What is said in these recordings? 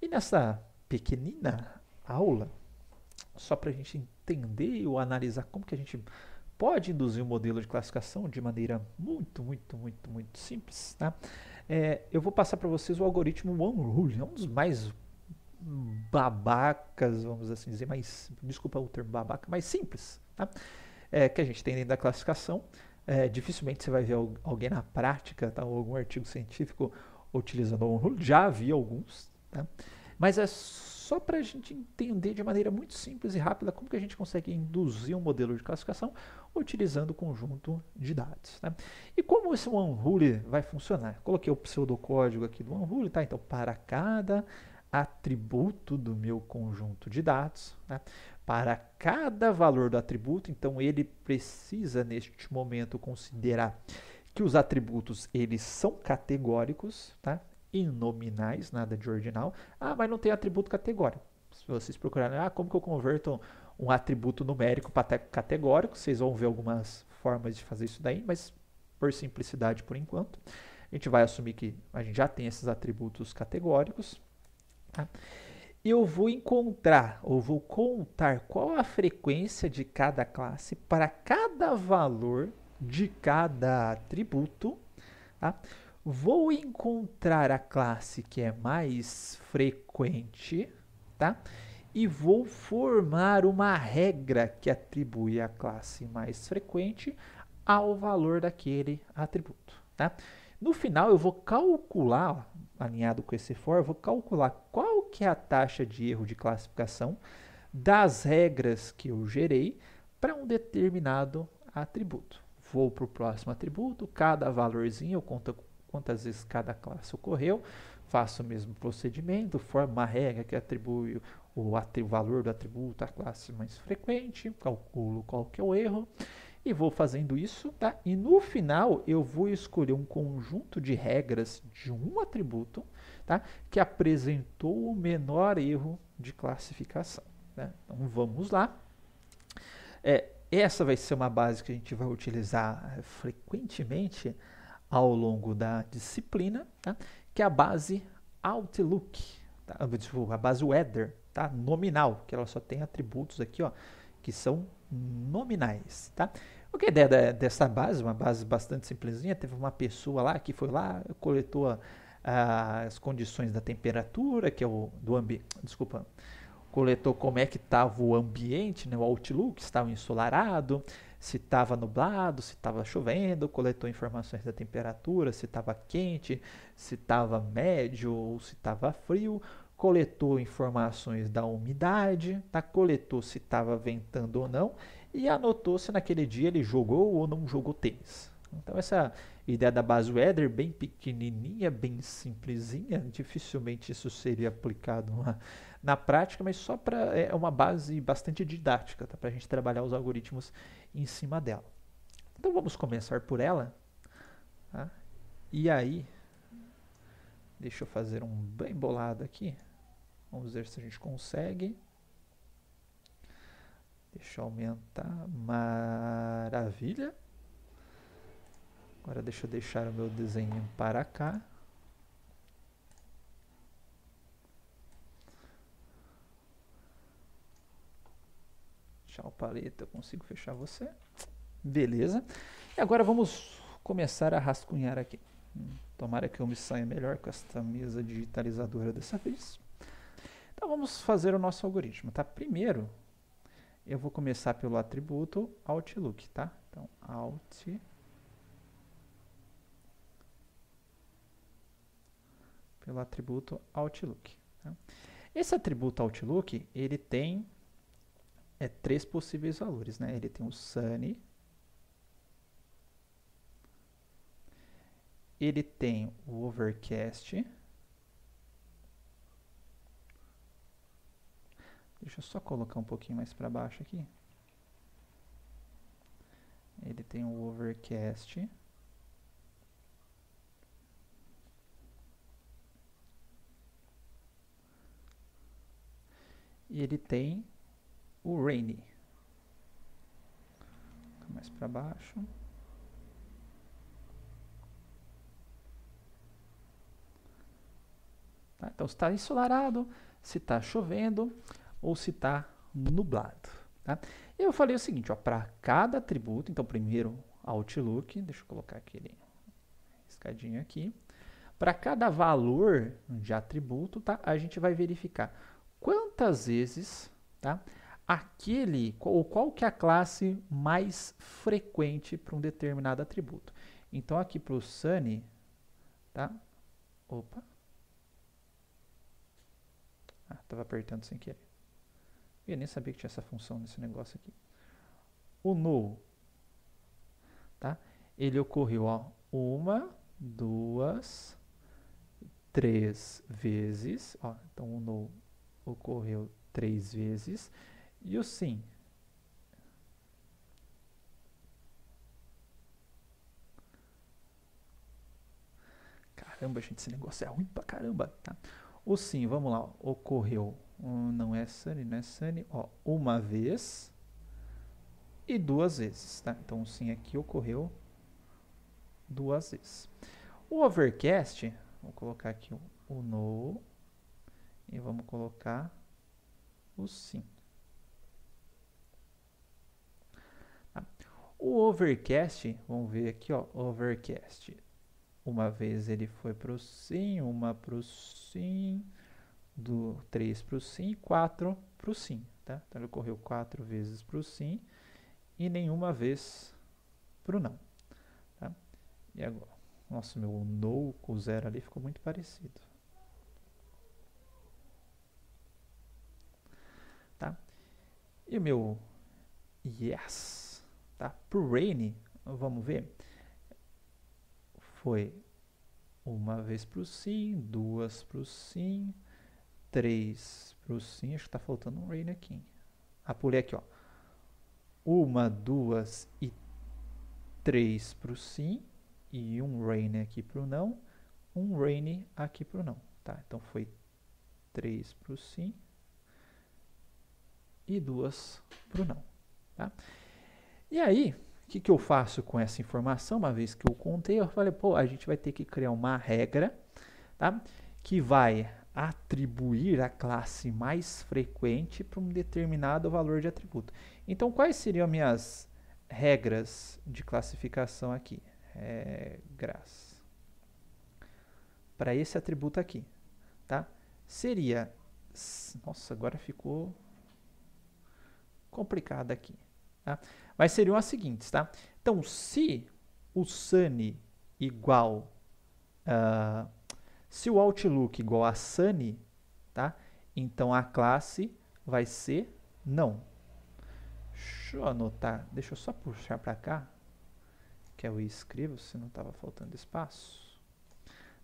nessa pequenina aula, só para a gente entender ou analisar como que a gente pode induzir um modelo de classificação de maneira muito simples, tá? Eu vou passar para vocês o algoritmo One-Rule, é um dos mais babacas, vamos assim dizer, mais, desculpa o termo babaca, mais simples, tá? Que a gente tem dentro da classificação. Dificilmente você vai ver alguém na prática, tá? Ou algum artigo científico utilizando o One-Rule, já vi alguns, tá? Mas é só para a gente entender de maneira muito simples e rápida como que a gente consegue induzir um modelo de classificação utilizando o conjunto de dados. Né? E como esse One-Rule vai funcionar? Coloquei o pseudocódigo aqui do One-Rule, tá? Então, para cada atributo do meu conjunto de dados, né? Para cada valor do atributo, então ele precisa neste momento considerar que os atributos eles são categóricos, tá? E nominais, nada de ordinal. Ah, mas não tem atributo categórico. Se vocês procurarem, como que eu converto um atributo numérico para categórico, vocês vão ver algumas formas de fazer isso daí, mas por simplicidade por enquanto, a gente vai assumir que a gente já tem esses atributos categóricos. Tá? Eu vou encontrar, ou vou contar qual a frequência de cada classe para cada valor de cada atributo. Tá? Vou encontrar a classe que é mais frequente, tá? E vou formar uma regra que atribui a classe mais frequente ao valor daquele atributo, tá? No final eu vou calcular, alinhado com esse for, eu vou calcular qual que é a taxa de erro de classificação das regras que eu gerei para um determinado atributo. Vou para o próximo atributo, cada valorzinho eu conto quantas vezes cada classe ocorreu, faço o mesmo procedimento, formo uma regra que atribui o valor do atributo à classe mais frequente, calculo qual que é o erro e vou fazendo isso, tá? E no final eu vou escolher um conjunto de regras de um atributo, tá? Que apresentou o menor erro de classificação. Né? Então vamos lá. Essa vai ser uma base que a gente vai utilizar frequentemente ao longo da disciplina, tá? Que é a base Outlook, tá? A base Weather, tá? Nominal, que ela só tem atributos aqui, ó, que são nominais, tá? O que é a ideia dessa base? Uma base bastante simplesinha. Teve uma pessoa lá que foi lá, coletou as condições da temperatura, que é o do ambiente, desculpa, coletou como é que estava o ambiente, né, o Outlook, se estava ensolarado, se estava nublado, se estava chovendo, coletou informações da temperatura, se estava quente, se estava médio ou se estava frio, coletou informações da umidade, tá? Coletou se estava ventando ou não e anotou se naquele dia ele jogou ou não jogou tênis. Então essa ideia da base Weather, bem pequenininha, bem simplesinha, dificilmente isso seria aplicado na prática, mas só para é uma base bastante didática, tá? Para a gente trabalhar os algoritmos em cima dela. Então vamos começar por ela. Tá? E aí, deixa eu fazer um bem bolado aqui. Vamos ver se a gente consegue. Deixa eu aumentar. Maravilha. Agora deixa eu deixar o meu desenho para cá. Tchau, paleta. Eu consigo fechar você. Beleza. E agora vamos começar a rascunhar aqui. Tomara que eu me saia melhor com esta mesa digitalizadora dessa vez. Então vamos fazer o nosso algoritmo, tá? Primeiro, eu vou começar pelo atributo Outlook, tá? Então, pelo atributo Outlook. Tá? Esse atributo Outlook, ele tem três possíveis valores, né? Ele tem o Sunny, ele tem o Overcast. Deixa eu só colocar um pouquinho mais para baixo aqui. Ele tem o Overcast. E ele tem o Rainy. Mais para baixo. Tá? Então, se está ensolarado, se está chovendo ou se está nublado. Tá? Eu falei o seguinte, para cada atributo, então primeiro Outlook, deixa eu colocar aquele escadinho aqui. Para cada valor de atributo, tá, a gente vai verificar quantas vezes, tá, qual que é a classe mais frequente para um determinado atributo. Então, aqui para o Sunny, tá? Opa. Estava apertando sem querer. Eu nem sabia que tinha essa função nesse negócio aqui. O null, tá? Ele ocorreu, ó, 1, 2, 3 vezes. Ó, então, o null ocorreu 3 vezes. E o sim? Caramba, gente, esse negócio é ruim pra caramba, tá? O sim, vamos lá, ó, ocorreu, não é Sunny, ó, 1 vez e 2 vezes, tá? Então, o sim aqui ocorreu 2 vezes. O overcast, vou colocar aqui o no e vamos colocar o sim. Tá? O overcast, vamos ver aqui, ó, overcast. 1 vez ele foi para o sim, 1 para o sim, 3 para o sim e 4 para o sim. Tá? Então, ele ocorreu 4 vezes para o sim e nenhuma vez para o não. Tá? E agora? Nossa, meu no com o zero ali ficou muito parecido. Tá? E o meu yes, tá? Pro rain, vamos ver. Foi 1 vez pro sim, 2 pro sim, 3 pro sim. Acho que tá faltando um rain aqui. Pulei aqui, ó. 1, 2 e 3 pro sim. E um rain aqui pro não. Um rain aqui pro não. Tá? Então foi 3 pro sim e 2 para o não. Tá? E aí, o que eu faço com essa informação? Uma vez que eu contei, eu falei, pô, a gente vai ter que criar uma regra, tá? Que vai atribuir a classe mais frequente para um determinado valor de atributo. Então, quais seriam as minhas regras de classificação aqui? Regras. Para esse atributo aqui, tá? Seria... Nossa, agora ficou complicado aqui. Tá? Mas seriam as seguintes, tá? Então, se o Sunny igual... se o Outlook igual a Sunny, tá? Então, a classe vai ser não. Deixa eu anotar. Deixa eu só puxar para cá, que eu escrevo, se não estava faltando espaço.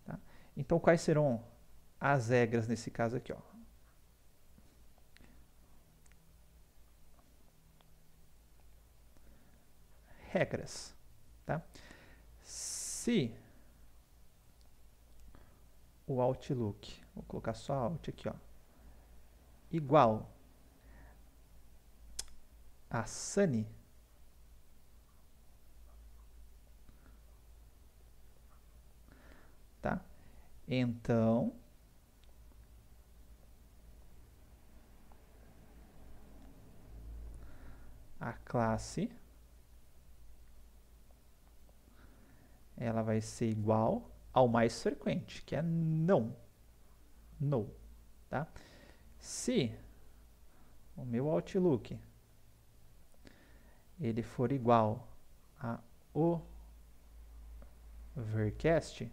Tá? Então, quais serão as regras nesse caso aqui, ó? Regras, tá? Se o Outlook, vou colocar só Out aqui, ó, igual a Sunny, tá? Então, a classe ela vai ser igual ao mais frequente, que é não. No, tá? Se o meu Outlook ele for igual a overcast,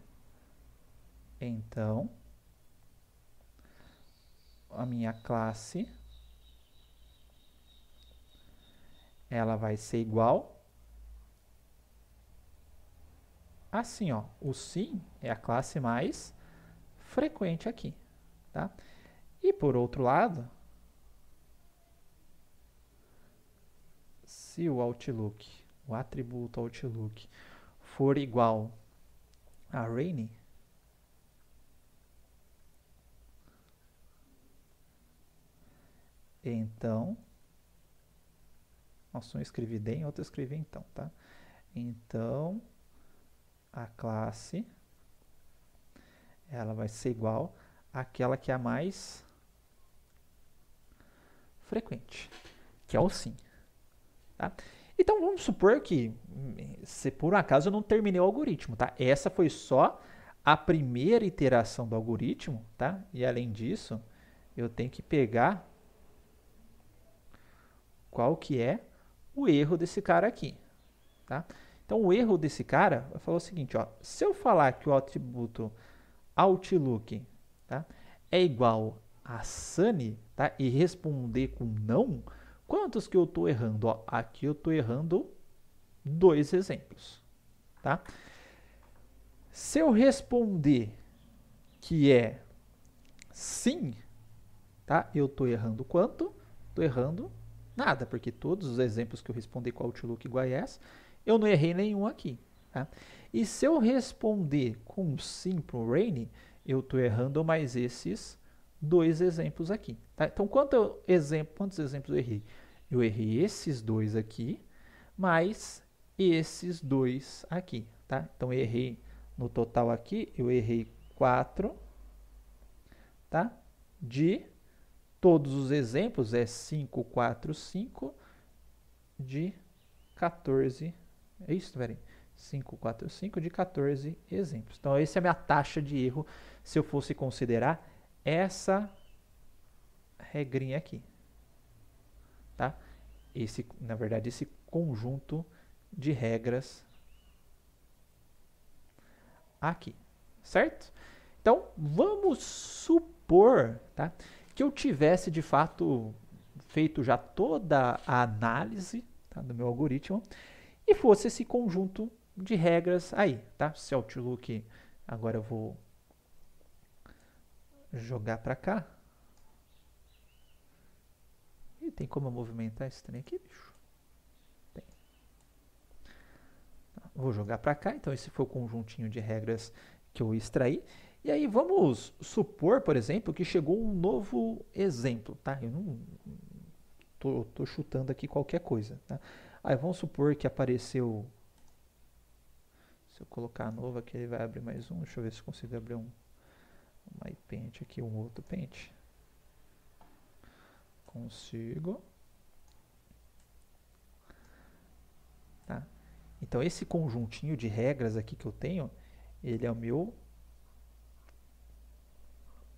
então a minha classe ela vai ser igual assim, ó. O sim é a classe mais frequente aqui, tá? E por outro lado, se o Outlook, o atributo Outlook, for igual a rainy, então, nossa, um eu escrevi dem, outro eu escrevi então, tá? Então, a classe ela vai ser igual aquela que é a mais frequente, que é o sim. Tá? Então vamos supor que, se por um acaso eu não terminei o algoritmo, tá? Essa foi só a primeira iteração do algoritmo, tá? E além disso, eu tenho que pegar qual que é o erro desse cara aqui, tá? Então o erro desse cara vai falar o seguinte, ó, se eu falar que o atributo Outlook, tá, é igual a Sunny, tá, e responder com não, quantos que eu estou errando? Ó, aqui eu estou errando 2 exemplos, tá? Se eu responder que é sim, tá, eu estou errando quanto? Estou errando nada, porque todos os exemplos que eu respondi com Outlook igual a yes, eu não errei nenhum aqui, tá? E se eu responder com sim para o Rainy, eu estou errando mais esses 2 exemplos aqui, tá? Então, quantos exemplos eu errei? Eu errei esses 2 aqui, mais esses 2 aqui, tá? Então, eu errei no total aqui, eu errei 4, tá? De todos os exemplos, é 5, 4, 5, de 14, é isso, velho? 5, 4, 5 de 14 exemplos. Então, essa é a minha taxa de erro se eu fosse considerar essa regrinha aqui, tá? Na verdade, esse conjunto de regras aqui, certo? Então, vamos supor, tá, que eu tivesse, de fato, feito já toda a análise, tá, do meu algoritmo e fosse esse conjunto de regras aí, tá? Se Outlook, agora eu vou jogar para cá. E tem como eu movimentar esse trem aqui, bicho? Tem. Vou jogar para cá, então esse foi o conjuntinho de regras que eu extraí. E aí vamos supor, por exemplo, que chegou um novo exemplo, tá? Eu não tô chutando aqui qualquer coisa, tá? Aí vamos supor que apareceu, se eu colocar novo aqui ele vai abrir mais um, deixa eu ver se eu consigo abrir um iPaint aqui, um outro Paint. Consigo. Tá? Então esse conjuntinho de regras aqui que eu tenho, ele é o meu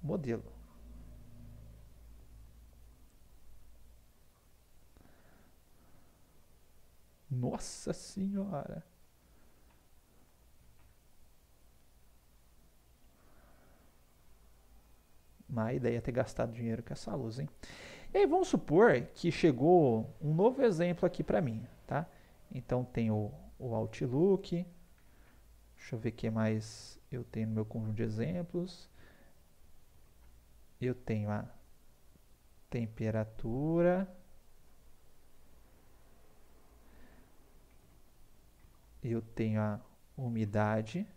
modelo. Nossa Senhora! Má ideia ter gastado dinheiro com essa luz, hein? E aí vamos supor que chegou um novo exemplo aqui para mim, tá? Então tem o Outlook. Deixa eu ver o que mais eu tenho no meu conjunto de exemplos. Eu tenho a temperatura. Eu tenho a umidade.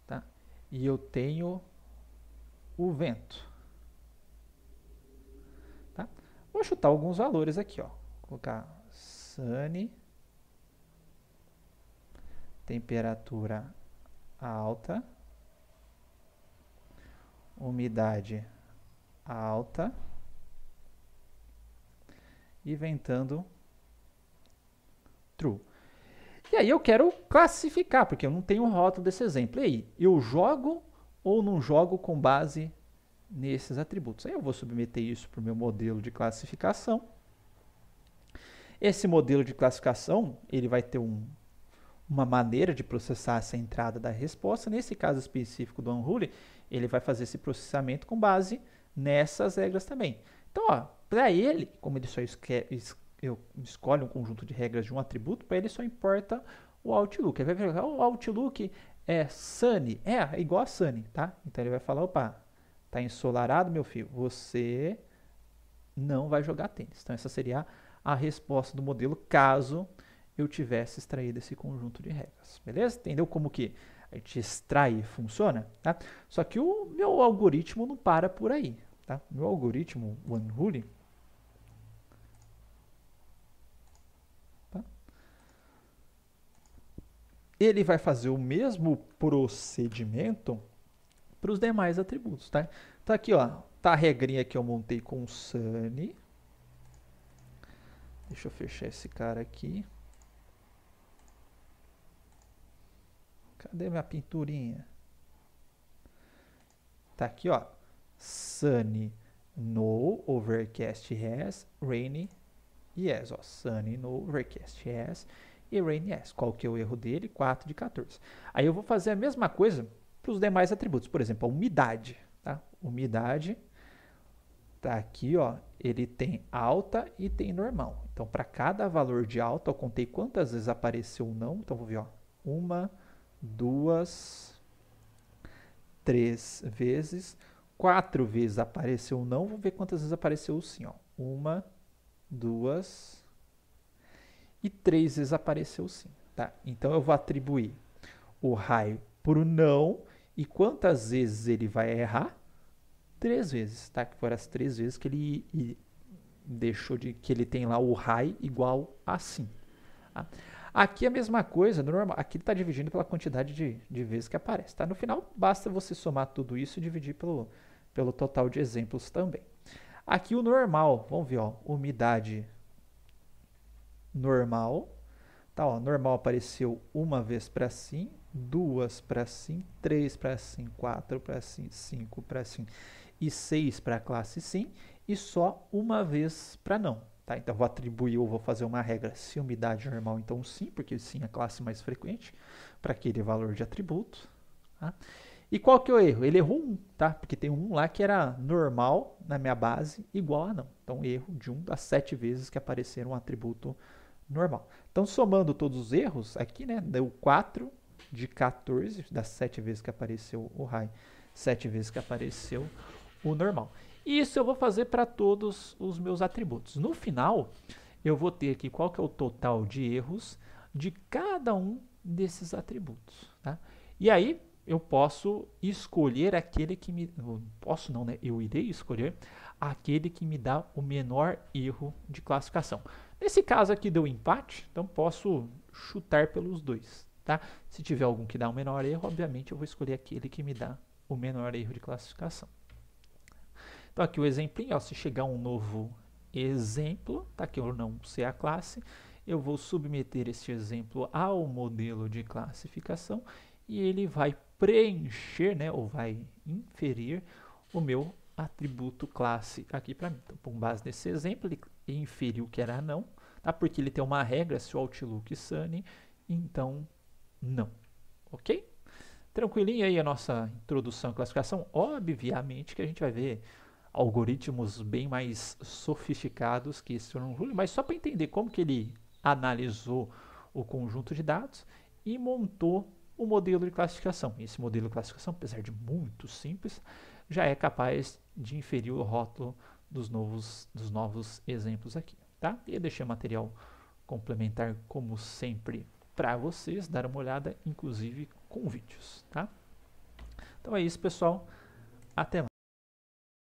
Tá? E eu tenho o vento. Tá? Vou chutar alguns valores aqui, ó. Vou colocar sunny, temperatura alta, umidade alta e ventando true. E aí eu quero classificar, porque eu não tenho rótulo desse exemplo. E aí, eu jogo ou não jogo com base nesses atributos? Aí eu vou submeter isso para o meu modelo de classificação. Esse modelo de classificação, ele vai ter uma maneira de processar essa entrada da resposta. Nesse caso específico do Unruly, ele vai fazer esse processamento com base nessas regras também. Então, para ele, como ele só eu escolho um conjunto de regras de um atributo, para ele só importa o Outlook. Ele vai ver, o Outlook é sunny, é igual a sunny, tá? Então ele vai falar, opa, tá ensolarado, meu filho, você não vai jogar tênis. Então essa seria a resposta do modelo, caso eu tivesse extraído esse conjunto de regras, beleza? Entendeu como que a gente extrai e funciona? Tá? Só que o meu algoritmo não para por aí, tá? O meu algoritmo, o Unruly, ele vai fazer o mesmo procedimento para os demais atributos, tá? Então aqui, ó, tá a regrinha que eu montei com o Sunny. Deixa eu fechar esse cara aqui. Cadê minha pinturinha? Tá aqui, ó. Sunny no overcast has, rainy yes. Ó, Sunny no overcast has e rainy yes. Qual que é o erro dele? 4 de 14. Aí eu vou fazer a mesma coisa para os demais atributos. Por exemplo, a umidade. Tá? Umidade tá aqui, ó. Ele tem alta e tem normal. Então, para cada valor de alta, eu contei quantas vezes apareceu o não. Então, vou ver, ó. 1, 2, 3 vezes. 4 vezes apareceu o não. Vamos ver quantas vezes apareceu o sim, ó. 1, 2 e 3 vezes apareceu o sim. Tá? Então, eu vou atribuir o raio para o não. E quantas vezes ele vai errar? 3 vezes, tá? Que foram as 3 vezes que ele deixou de que ele tem lá o high igual a sim. Tá? Aqui a mesma coisa, no normal. Aqui está dividindo pela quantidade de vezes que aparece. Tá? No final, basta você somar tudo isso e dividir pelo total de exemplos também. Aqui o normal, vamos ver, ó, umidade normal. Tá, ó, normal apareceu uma vez para sim, 2 para sim, 3 para sim, 4 para sim, 5 para sim e 6 para a classe sim e só uma vez para não. Tá? Então, vou atribuir ou vou fazer uma regra se umidade normal, então sim, porque sim é a classe mais frequente para aquele valor de atributo. Tá? E qual que é o erro? Ele errou 1, tá? Porque tem um lá que era normal na minha base igual a não. Então, erro de 1 das 7 vezes que apareceram um atributo normal. Então, somando todos os erros, aqui, né, deu 4 de 14, das 7 vezes que apareceu o high, 7 vezes que apareceu o normal. E isso eu vou fazer para todos os meus atributos. No final, eu vou ter aqui qual que é o total de erros de cada um desses atributos. Tá? E aí, eu posso escolher aquele que me... Posso não, né? Eu irei escolher aquele que me dá o menor erro de classificação. Nesse caso aqui deu empate, então posso chutar pelos dois. Tá? Se tiver algum que dá o menor erro, obviamente eu vou escolher aquele que me dá o menor erro de classificação. Então aqui o exemplinho, ó, se chegar um novo exemplo, tá aqui eu não sei a classe, eu vou submeter este exemplo ao modelo de classificação e ele vai preencher, né, ou vai inferir o meu atributo classe aqui para mim. Então, com base nesse exemplo, ele inferiu que era não, tá? Porque ele tem uma regra, se o Outlook Sunny, então não. Ok? Tranquilinho aí a nossa introdução à classificação. Obviamente que a gente vai ver algoritmos bem mais sofisticados que esse Rule, mas só para entender como que ele analisou o conjunto de dados e montou o modelo de classificação. Esse modelo de classificação, apesar de muito simples, já é capaz de inferir o rótulo dos novos exemplos aqui. Tá? E eu deixei material complementar, como sempre, para vocês dar uma olhada, inclusive com vídeos. Tá? Então é isso, pessoal. Até mais.